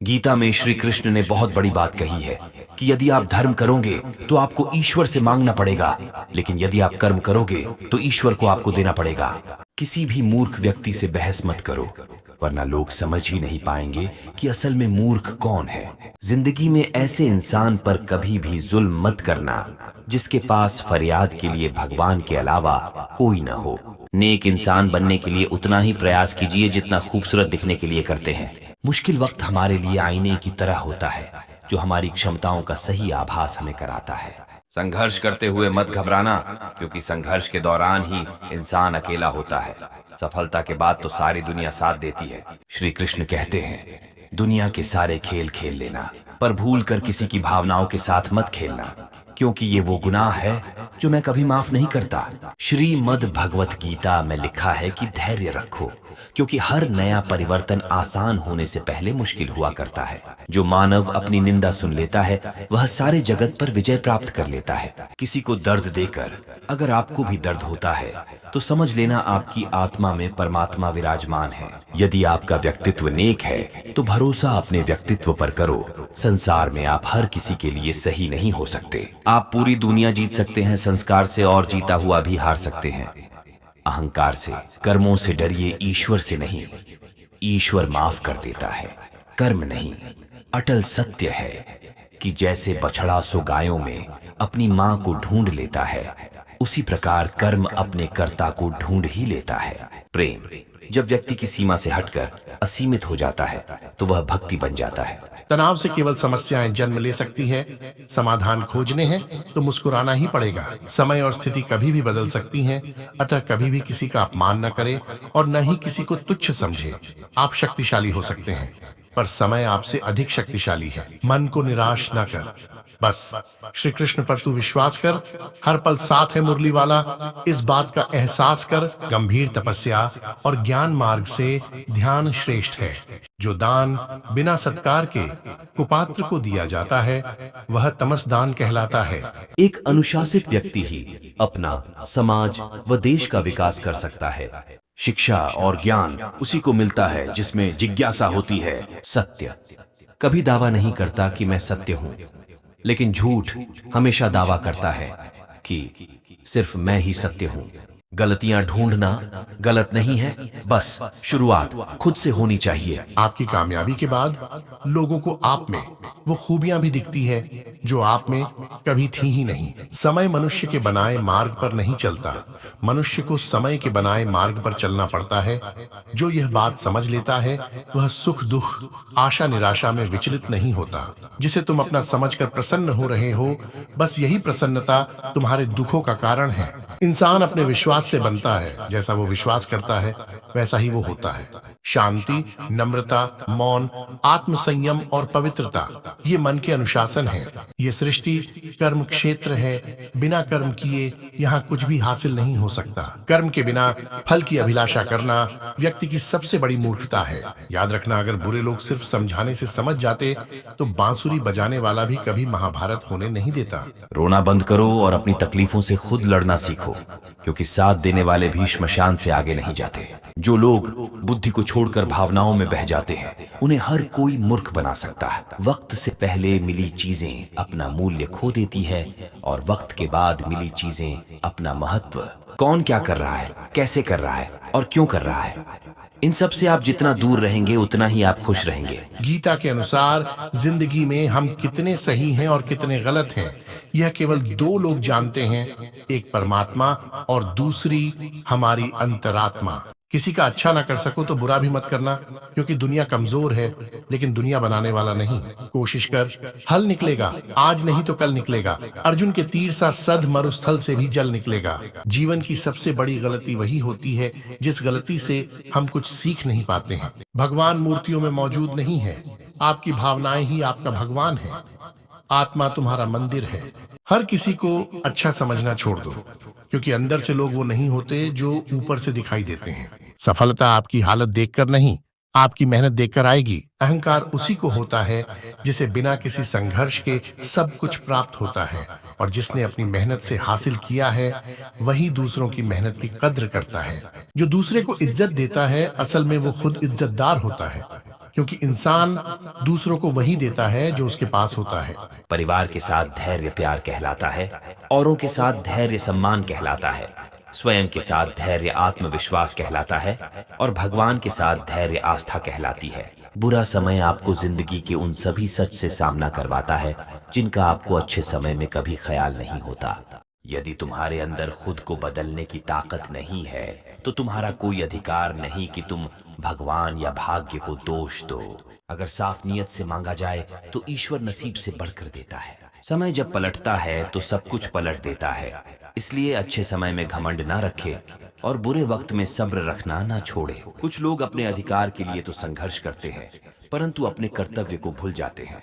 गीता में श्री कृष्ण ने बहुत बड़ी बात कही है कि यदि आप धर्म करोगे तो आपको ईश्वर से मांगना पड़ेगा, लेकिन यदि आप कर्म करोगे तो ईश्वर को आपको देना पड़ेगा। किसी भी मूर्ख व्यक्ति से बहस मत करो, वरना लोग समझ ही नहीं पाएंगे कि असल में मूर्ख कौन है। जिंदगी में ऐसे इंसान पर कभी भी जुल्म मत करना जिसके पास फरियाद के लिए भगवान के अलावा कोई न हो। नेक इंसान बनने के लिए उतना ही प्रयास कीजिए जितना खूबसूरत दिखने के लिए करते हैं। मुश्किल वक्त हमारे लिए आईने की तरह होता है जो हमारी क्षमताओं का सही आभास हमें कराता है। संघर्ष करते हुए मत घबराना, क्योंकि संघर्ष के दौरान ही इंसान अकेला होता है। सफलता के बाद तो सारी दुनिया साथ देती है। श्री कृष्ण कहते हैं, दुनिया के सारे खेल खेल लेना, पर भूल कर किसी की भावनाओं के साथ मत खेलना, क्योंकि ये वो गुनाह है जो मैं कभी माफ नहीं करता। श्रीमद् भगवत गीता में लिखा है कि धैर्य रखो, क्योंकि हर नया परिवर्तन आसान होने से पहले मुश्किल हुआ करता है। जो मानव अपनी निंदा सुन लेता है वह सारे जगत पर विजय प्राप्त कर लेता है। किसी को दर्द देकर अगर आपको भी दर्द होता है तो समझ लेना आपकी आत्मा में परमात्मा विराजमान है। यदि आपका व्यक्तित्व नेक है तो भरोसा अपने व्यक्तित्व पर करो। संसार में आप हर किसी के लिए सही नहीं हो सकते। आप पूरी दुनिया जीत सकते हैं संस्कार से, और जीता हुआ भी हार सकते हैं अहंकार से। कर्मों से डरिए, ईश्वर से नहीं। ईश्वर माफ कर देता है, कर्म नहीं। अटल सत्य है कि जैसे बछड़ा सो गायों में अपनी मां को ढूंढ लेता है, उसी प्रकार कर्म अपने कर्ता को ढूंढ ही लेता है। प्रेम जब व्यक्ति की सीमा से हटकर असीमित हो जाता है तो वह भक्ति बन जाता है। तनाव से केवल समस्याएं जन्म ले सकती है। समाधान खोजने हैं तो मुस्कुराना ही पड़ेगा। समय और स्थिति कभी भी बदल सकती हैं, अतः कभी भी किसी का अपमान न करें और न ही किसी को तुच्छ समझे। आप शक्तिशाली हो सकते हैं, पर समय आपसे अधिक शक्तिशाली है। मन को निराश न कर, बस श्री कृष्ण पर तू विश्वास कर। हर पल साथ है मुरली वाला, इस बात का एहसास कर। गंभीर तपस्या और ज्ञान मार्ग से ध्यान श्रेष्ठ है। जो दान बिना सत्कार के कुपात्र को दिया जाता है वह तमस दान कहलाता है। एक अनुशासित व्यक्ति ही अपना, समाज व देश का विकास कर सकता है। शिक्षा और ज्ञान उसी को मिलता है जिसमें जिज्ञासा होती है। सत्य कभी दावा नहीं करता कि मैं सत्य हूं, लेकिन झूठ हमेशा दावा करता है कि सिर्फ मैं ही सत्य हूं। गलतियां ढूंढना गलत नहीं है, बस शुरुआत खुद से होनी चाहिए। आपकी कामयाबी के बाद लोगों को आप में वो खूबियां भी दिखती है जो आप में कभी थी ही नहीं। समय मनुष्य के बनाए मार्ग पर नहीं चलता, मनुष्य को समय के बनाए मार्ग पर चलना पड़ता है। जो यह बात समझ लेता है वह सुख दुख, आशा निराशा में विचलित नहीं होता। जिसे तुम अपना समझकर प्रसन्न हो रहे हो, बस यही प्रसन्नता तुम्हारे दुखों का कारण है। इंसान अपने विश्वास से बनता है, जैसा वो विश्वास करता है वैसा ही वो होता है। शांति, नम्रता, मौन, आत्म संयम और पवित्रता ये मन के अनुशासन है। ये सृष्टि कर्म क्षेत्र है। बिना कर्म किए यहाँ कुछ भी हासिल नहीं हो सकता। कर्म के बिना फल की अभिलाषा करना व्यक्ति की सबसे बड़ी मूर्खता है। याद रखना, अगर बुरे लोग सिर्फ समझाने से समझ जाते तो बांसुरी बजाने वाला भी कभी महाभारत होने नहीं देता। रोना बंद करो और अपनी तकलीफों से खुद लड़ना सीखो, क्योंकि साथ देने वाले भी श्मशान से आगे नहीं जाते। जो लोग बुद्धि को छोड़कर भावनाओं में बह जाते हैं उन्हें हर कोई मूर्ख बना सकता है। वक्त से पहले मिली चीजें अपना मूल्य खो देती है, और वक्त के बाद मिली चीजें अपना महत्व। कौन क्या कर रहा है, कैसे कर रहा है और क्यों कर रहा है, इन सब से आप जितना दूर रहेंगे उतना ही आप खुश रहेंगे। गीता के अनुसार जिंदगी में हम कितने सही हैं और कितने गलत हैं यह केवल दो लोग जानते हैं, एक परमात्मा और दूसरी हमारी अंतरात्मा। किसी का अच्छा ना कर सको तो बुरा भी मत करना, क्योंकि दुनिया कमजोर है लेकिन दुनिया बनाने वाला नहीं। कोशिश कर, हल निकलेगा। आज नहीं तो कल निकलेगा। अर्जुन के तीर सा सद मरुस्थल से भी जल निकलेगा। जीवन की सबसे बड़ी गलती वही होती है जिस गलती से हम कुछ सीख नहीं पाते हैं। भगवान मूर्तियों में मौजूद नहीं है, आपकी भावनाएं ही आपका भगवान है। आत्मा तुम्हारा मंदिर है। हर किसी को अच्छा समझना छोड़ दो, क्योंकि अंदर से लोग वो नहीं होते जो ऊपर से दिखाई देते हैं। सफलता आपकी हालत देखकर नहीं, आपकी मेहनत देखकर आएगी। अहंकार उसी को होता है जिसे बिना किसी संघर्ष के सब कुछ प्राप्त होता है, और जिसने अपनी मेहनत से हासिल किया है वही दूसरों की मेहनत की कद्र करता है। जो दूसरे को इज्जत देता है असल में वो खुद इज्जतदार होता है, क्योंकि इंसान दूसरों को वही देता है जो उसके पास होता है। परिवार के साथ धैर्य प्यार कहलाता है, औरों के साथ धैर्य सम्मान कहलाता है, स्वयं के साथ धैर्य आत्मविश्वास कहलाता है और भगवान के साथ धैर्य आस्था कहलाती है। बुरा समय आपको जिंदगी के उन सभी सच से सामना करवाता है जिनका आपको अच्छे समय में कभी ख्याल नहीं होता। यदि तुम्हारे अंदर खुद को बदलने की ताकत नहीं है तो तुम्हारा कोई अधिकार नहीं कि तुम भगवान या भाग्य को दोष दो। अगर साफ नियत से मांगा जाए तो ईश्वर नसीब से बढ़कर देता है। समय जब पलटता है तो सब कुछ पलट देता है। इसलिए अच्छे समय में घमंड ना रखे और बुरे वक्त में सब्र रखना ना छोड़े। कुछ लोग अपने अधिकार के लिए तो संघर्ष करते हैं परंतु अपने कर्तव्य को भूल जाते हैं।